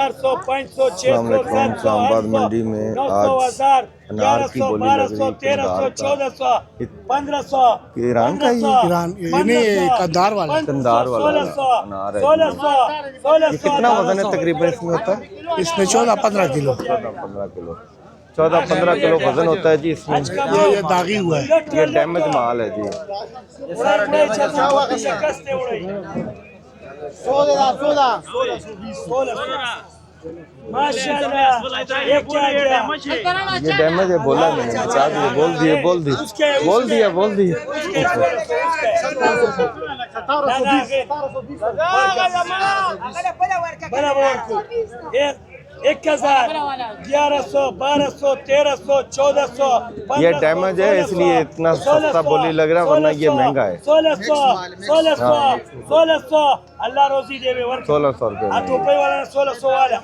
400, 500, 600, 700, इस्लामाबाद मंडी में 900, आज 1000, अनार की 1100, बोली लग 1200, रही है 1300, 1400, 1500, ईरान का ही 1500, नहीं कंधार वाला 1500, वाला 1600, अनार है 1600, ये 1600, कितना वजन है तकरीबन इसमें होता है? इसमें 14-15 किलो 14-15 किलो 14-15 किलो वजन होता है जी इसमें। ये दागी हुआ है। ये डैमेज माल है जी। ये डैमेज है बोला मैंने, बता दिए, बोल दिए एक 1000, 1100, 1200, 1300, 1400, ये डैमेज है इसलिए इतना सस्ता बोली लग रहा है, वरना ये महंगा है। 1600 अल्लाह रोजी देवे 1600 रुपये। वाला 1600 वाला